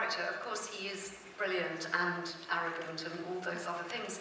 character, of course he is brilliant and arrogant and all those other things,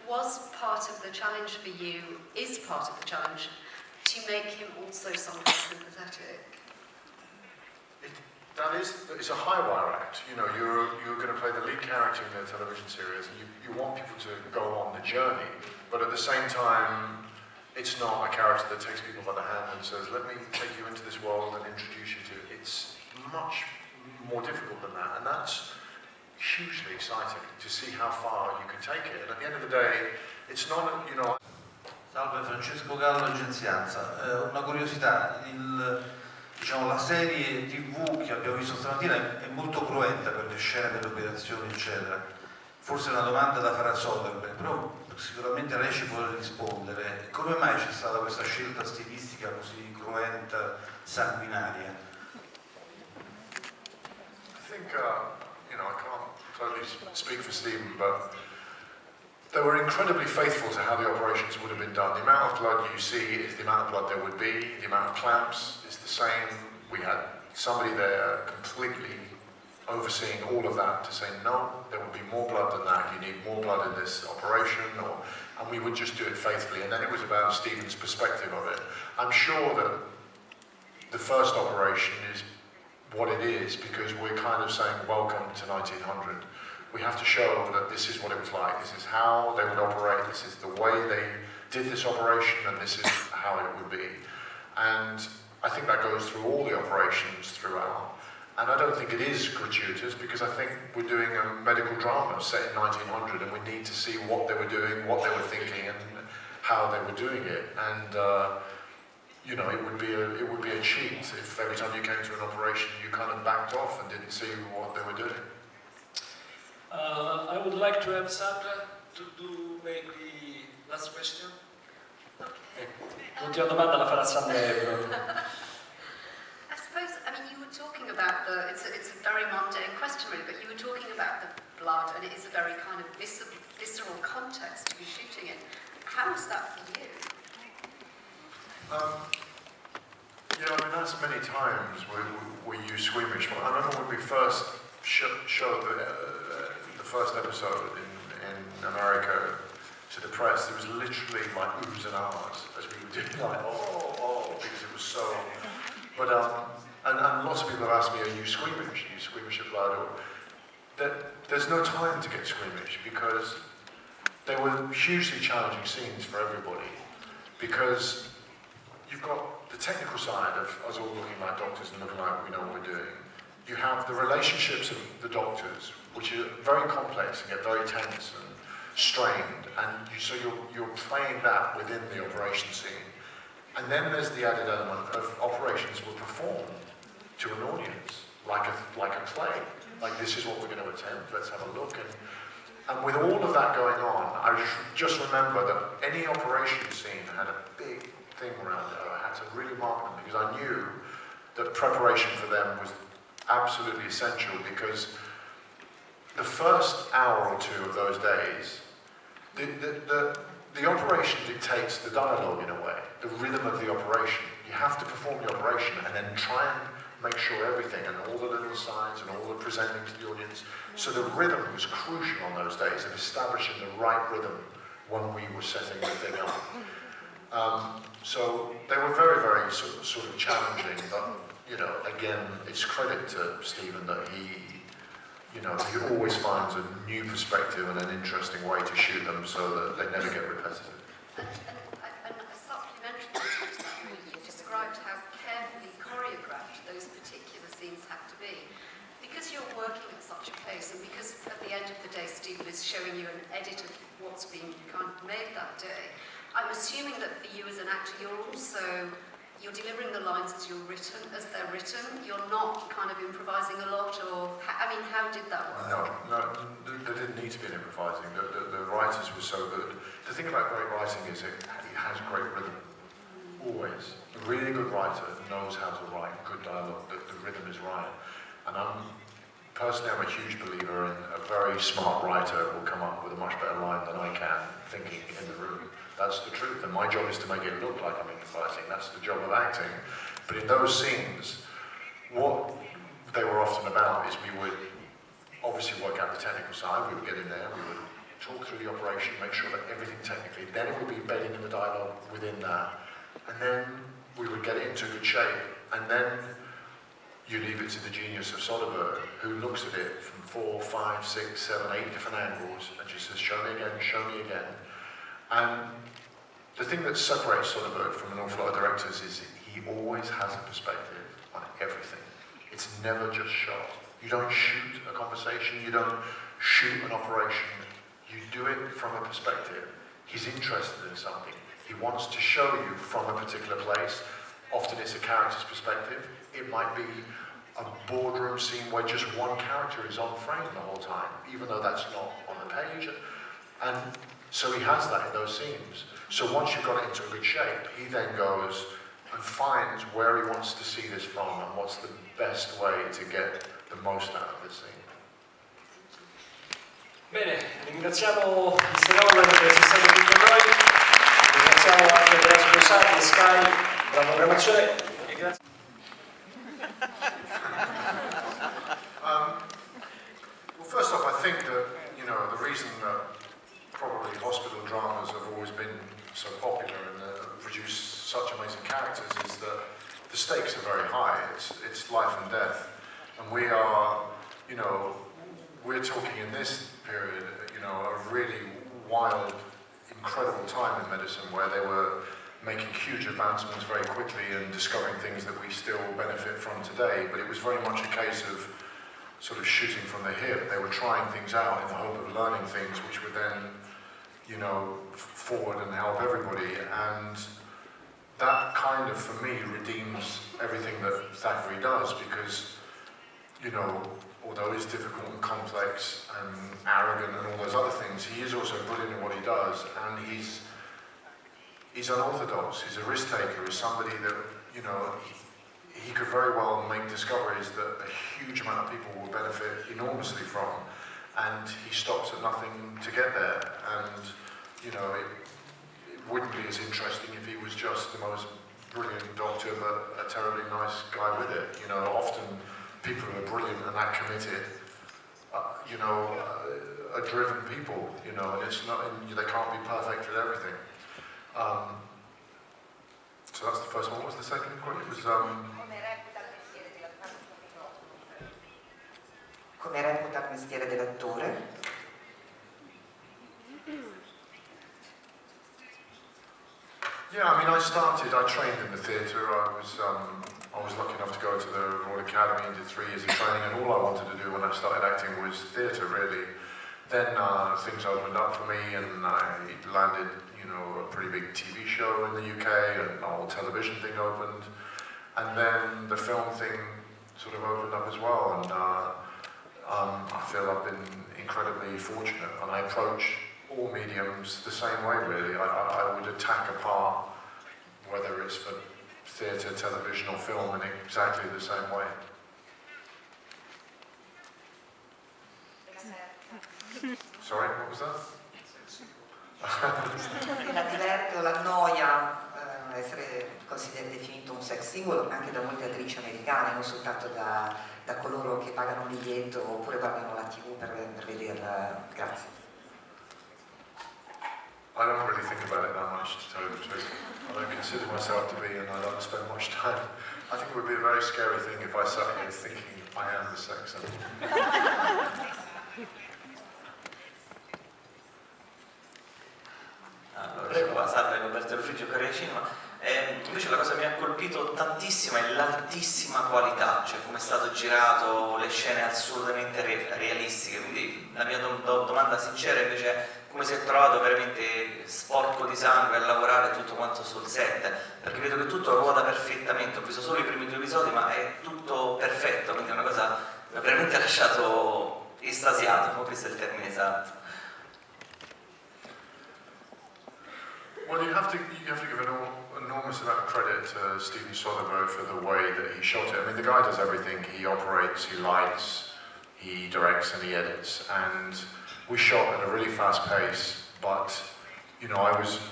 was part of the challenge for you, is part of the challenge, to make him also somehow sympathetic? It's a high wire act. You know, you're going to play the lead character in a television series, and you want people to go on the journey, but at the same time, it's not a character that takes people by the hand and says, let me take you into this world and introduce you to it. It's much more difficult than that, and that's hugely exciting to see how far you can take it. And at the end of the day, it's not, you know... Salve, Francesco Gallo, Agenzianza. Una curiosità, diciamo, la serie TV che abbiamo visto stamattina è molto cruenta per le scene delle operazioni, eccetera. Forse è una domanda da fare a Soderbergh, però sicuramente lei ci può rispondere. Come mai c'è stata questa scelta stilistica così cruenta, sanguinaria? I think, you know, I can't totally speak for Stephen, but they were incredibly faithful to how the operations would have been done. The amount of blood you see is the amount of blood there would be. The amount of clamps is the same. We had somebody there completely overseeing all of that to say, no, there will be more blood than that. You need more blood in this operation, and we would just do it faithfully. And then it was about Stephen's perspective of it. I'm sure that the first operation is what it is because we're kind of saying, welcome to 1900. We have to show that this is what it was like, this is how they would operate, this is the way they did this operation, and this is how it would be. And I think that goes through all the operations throughout. And I don't think it is gratuitous because I think we're doing a medical drama set in 1900 and we need to see what they were doing, what they were thinking, and how they were doing it. And you know, it would be a cheat if every time you came to an operation you kind of backed off and didn't see what they were doing. I would like to have Sandra to make the last question. L'ultima domanda la farà Sandra. I suppose, I mean, you were talking about it's a very mundane question really, but you were talking about the blood, and it is a very kind of visceral context to be shooting in. How is that for you? Yeah, I mean, that's many times we use squeamish. I remember when we first showed the first episode in America to the press, it was literally like oohs and ahs as we were doing, like, oh, because it was so... But, and lots of people have asked me, are you squeamish? Are you squeamish of blood? Or, there's no time to get squeamish because they were hugely challenging scenes for everybody because you've got the technical side of us all looking like doctors and looking like we know what we're doing. You have the relationships of the doctors, which are very complex and get very tense and strained, and so you're playing that within the operation scene. And then there's the added element of operations were performed to an audience, like a play. Like, this is what we're going to attempt, let's have a look. And with all of that going on, I just remember that any operation scene had a big thing around it. I had to really mark them because I knew that preparation for them was absolutely essential, because the first hour or two of those days, the operation dictates the dialogue in a way, the rhythm of the operation. You have to perform the operation and then try and make sure everything and all the little signs and all the presenting to the audience. So the rhythm was crucial on those days of establishing the right rhythm when we were setting the thing up. So they were very, very sort of challenging, but you know, again, it's credit to Stephen that he always finds a new perspective and an interesting way to shoot them so that they never get repetitive. And a supplementary to that, you described how carefully choreographed those particular scenes have to be. Because you're working at such a place, and because at the end of the day Stephen is showing you an edit of what's being kind of made that day, I'm assuming that for you as an actor, you're delivering the lines as they're written. You're not kind of improvising a lot, or I mean, how did that work? No, there didn't need to be an improvising. The writers were so good. The thing about great writing is it has great rhythm. Always, a really good writer knows how to write good dialogue. The rhythm is right, and personally, I'm a huge believer in a very smart writer will come up with a much better line than I can, thinking in the room. That's the truth, and my job is to make it look like I'm improvising. That's the job of acting. But in those scenes, what they were often about is we would the technical side. We would get in there, we would talk through the operation, make sure that everything technically, then it would be embedded in the dialogue within that, and then we would get it into good shape, and then you leave it to the genius of Soderbergh, who looks at it from 4, 5, 6, 7, 8 different angles, and just says, show me again. And the thing that separates Soderbergh from an awful lot of directors is he always has a perspective on everything. It's never just shot. You don't shoot a conversation, you don't shoot an operation, you do it from a perspective. He's interested in something. He wants to show you from a particular place. Often it's a character's perspective. It might be a boardroom scene where just one character is on frame the whole time, even though that's not on the page. And so he has that in those scenes. So once you've got it into a good shape, he then goes and finds where he wants to see this from and what's the best way to get the most out of this scene. Bene, ringraziamo il Senatore per essere stato qui con noi, ringraziamo anche Grazie Rosati e Sky per la programmazione e grazie. Well, first off, I think that, you know, the reason that probably hospital dramas have always been so popular and produce such amazing characters is that the stakes are very high. It's life and death. And we are, you know, we're talking in this period, you know, a really wild, incredible time in medicine where they were making huge advancements very quickly and discovering things that we still benefit from today. But it was very much a case of sort of shooting from the hip. They were trying things out in the hope of learning things which would then, you know, forward and help everybody. And that kind of, for me, redeems everything that Thackeray does because, you know, although he's difficult and complex and arrogant and all those other things, he is also brilliant in what he does, and he's unorthodox, he's a risk taker, he's somebody that, you know, he could very well make discoveries that a huge amount of people will benefit enormously from, and he stops at nothing to get there. And, you know, it wouldn't be as interesting if he was just the most brilliant doctor but a terribly nice guy with it. You know, often people who are brilliant and that committed, you know, are driven people, you know, and it's not, they can't be perfect at everything. So that's the first one. What was the second question? It was, Come reputa il mestiere dell'attore? Yeah, I mean, I trained in the theatre. I was lucky enough to go to the Royal Academy and did 3 years of training, and all I wanted to do when I started acting was theatre, really. Then things opened up for me, and I landed, you know, a pretty big TV show in the UK, and the whole television thing opened. And then the film thing sort of opened up as well, and I feel I've been incredibly fortunate, and I approach all mediums the same way, really. I would attack a part, whether it's for theatre, television or film, in exactly the same way. Sorry, what was that? La diverte o l'annoia essere definito un sex symbol anche da molte attrici americane, non soltanto da coloro che pagano un biglietto oppure guardano la TV per vederla. Grazie. I don't really think about it that much, to tell you the truth. I don't consider myself to be, and I don't spend much time. I think it would be a very scary thing if I sat here thinking I am the sex symbol. Allora, salve, Roberto Rufrigio, Carriera Cinema. Invece la cosa che mi ha colpito tantissimo è l'altissima qualità, cioè come è stato girato, le scene assolutamente realistiche. Quindi la mia domanda sincera invece è come si è trovato veramente sporco di sangue a lavorare tutto quanto sul set, perché vedo che tutto ruota perfettamente. Ho visto solo i primi 2 episodi, ma è tutto perfetto, quindi è una cosa che mi ha veramente lasciato estasiato, questo è il termine esatto. Well, you have to give an enormous amount of credit to Steven Soderbergh for the way that he shot it. I mean, the guy does everything. He operates, he lights, he directs, and he edits. And we shot at a really fast pace. But you know,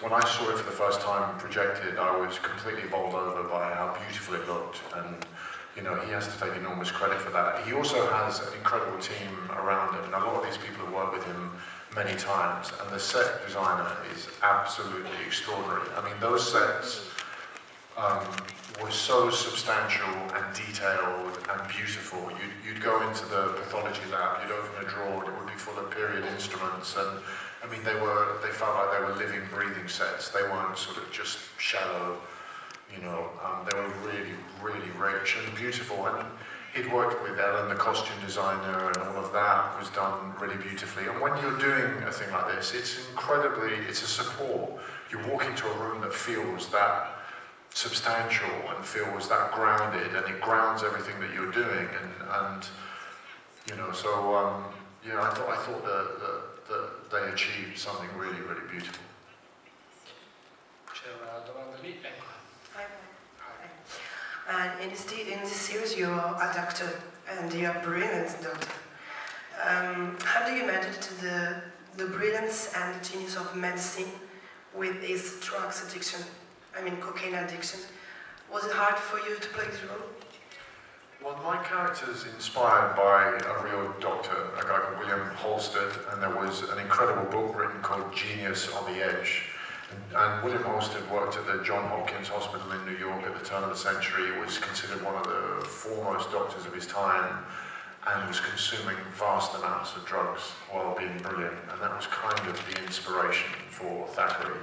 when I saw it for the first time projected, I was completely bowled over by how beautiful it looked. And you know, he has to take enormous credit for that. He also has an incredible team around him, and a lot of these people have worked with him many times, and the set designer is absolutely extraordinary. I mean, those sets were so substantial and detailed and beautiful. You'd go into the pathology lab, you'd open a drawer, and it would be full of period instruments, and I mean, they felt like they were living, breathing sets. They weren't sort of just shallow, you know, they were really, really rich and beautiful. And he'd worked with Ellen, the costume designer, and all of that was done really beautifully. And when you're doing a thing like this, it's a support. You walk into a room that feels that substantial and feels that grounded, and it grounds everything that you're doing. And you know, so yeah, I thought that they achieved something really, really beautiful. C'è una domanda lì, ecco. In this series, you are a doctor, and you are a brilliant doctor. How do you imagine the brilliance and the genius of medicine with its drugs addiction? I mean, cocaine addiction. Was it hard for you to play this role? Well, my character's inspired by a real doctor, a guy called William Halstead, and there was an incredible book written called Genius on the Edge. And William Halstead worked at the Johns Hopkins Hospital in New York at the turn of the century, was considered one of the foremost doctors of his time, and was consuming vast amounts of drugs while being brilliant. And that was kind of the inspiration for Thackeray.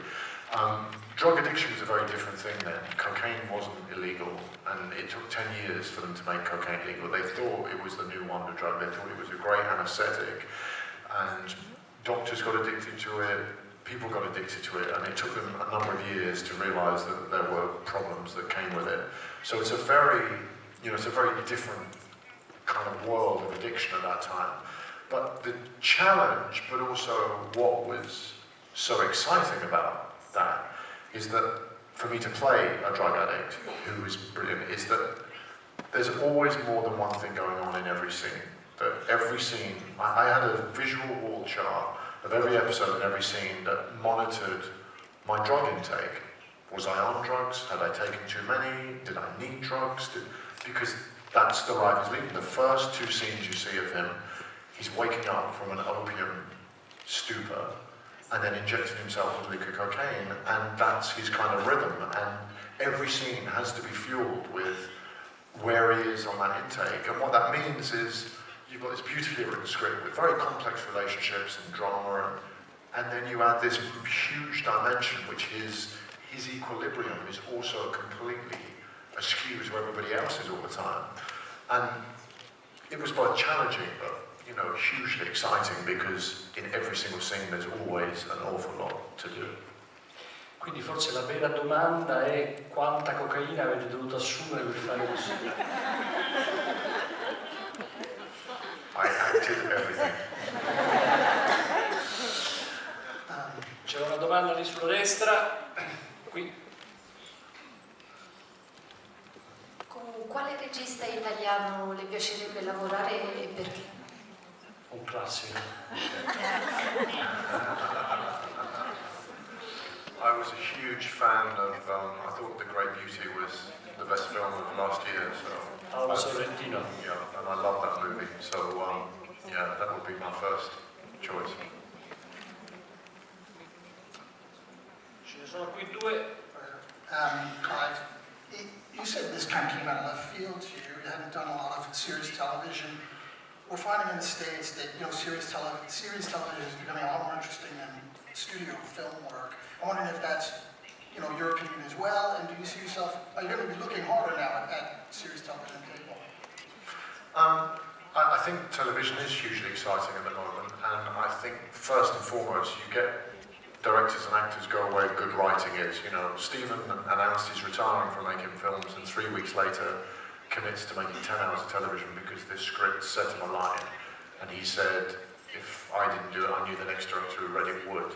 Drug addiction was a very different thing then. Cocaine wasn't illegal, and it took 10 years for them to make cocaine legal. They thought it was the new wonder drug. They thought it was a great anesthetic, and doctors got addicted to it, people got addicted to it, and it took them a number of years to realize that there were problems that came with it. So it's a very, you know, it's a very different kind of world of addiction at that time. But the challenge, but also what was so exciting about that is that for me to play a drug addict who is brilliant is that there's always more than one thing going on in every scene. That every scene, I had a visual wall chart of every episode and every scene that monitored my drug intake. Was I on drugs? Had I taken too many? Did I need drugs? Because that's the life he's leading. The first two scenes you see of him, he's waking up from an opium stupor and then injecting himself with liquid cocaine, and that's his kind of rhythm. And every scene has to be fueled with where he is on that intake. And what that means is you've got this beautifully written script with very complex relationships and drama, and then you add this huge dimension, which is his equilibrium is also completely askew to everybody else's all the time. And it was both challenging, but you know, hugely exciting, because in every single scene there's always an awful lot to do. Quindi forse la vera domanda è quanta cocaina avete dovuto assumere per fare questo? I acted everything. C'è una domanda lì sulla destra, qui. Con quale regista italiano le piacerebbe lavorare e perché? Un classico. I was a huge fan of, I thought The Great Beauty was the best film of last year, so... Sorrentino. Yeah, and I love that movie, so yeah, that would be my first choice. Ce ne sono qui due. Clive, you said this kind of came out of left field to you. You hadn't done a lot of series television. We're finding in the States that, you know, series television is becoming a lot more interesting than studio film work. I'm wondering if that's, you know, your opinion as well, and do you see yourself, are you going to be looking harder now at series television cable? I think television is hugely exciting at the moment, and I think first and foremost you get directors and actors go away good writing is. You know, Stephen announced he's retiring from making films, and 3 weeks later commits to making 10 hours of television because this script set him a line, and he said, if I didn't do it, I knew the next director who read it would.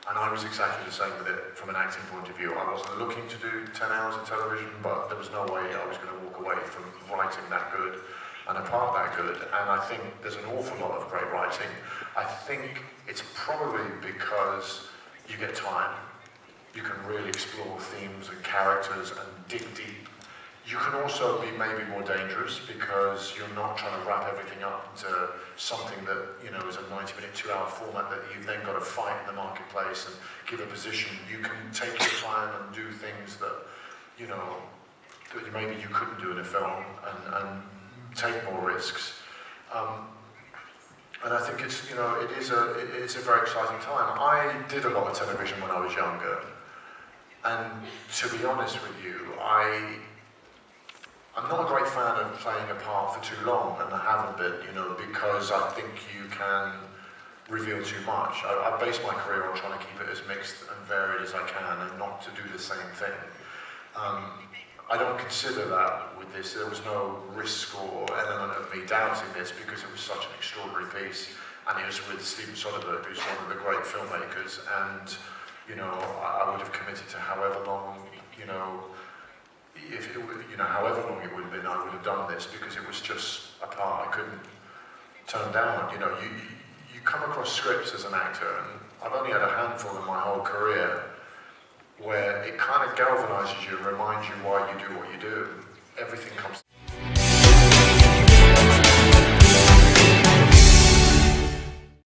And I was exactly the same with it from an acting point of view. I wasn't looking to do 10 hours of television, but there was no way I was going to walk away from writing that good and a part that good. And I think there's an awful lot of great writing. I think it's probably because you get time, you can really explore themes and characters and dig deep You can also be maybe more dangerous because you're not trying to wrap everything up into something that, you know, is a 90-minute, 2-hour format that you've then got to fight in the marketplace and give a position. You can take your time and do things that, you know, that maybe you couldn't do in a film and take more risks. And I think it's, you know, it's a very exciting time. I did a lot of television when I was younger, and to be honest with you, I'm not a great fan of playing a part for too long, and I haven't been, you know, because I think you can reveal too much. I base my career on trying to keep it as mixed and varied as I can and not to do the same thing. I don't consider that with this. There was no risk or element of me doubting this because it was such an extraordinary piece, and it was with Steven Soderbergh, who's one of the great filmmakers, and, you know, I would have committed to however long, you know, however long it would have been, I would have done this because it was just a part I couldn't turn down. You know, you come across scripts as an actor, and I've only had a handful in my whole career where it kind of galvanizes you and reminds you why you do what you do. Everything comes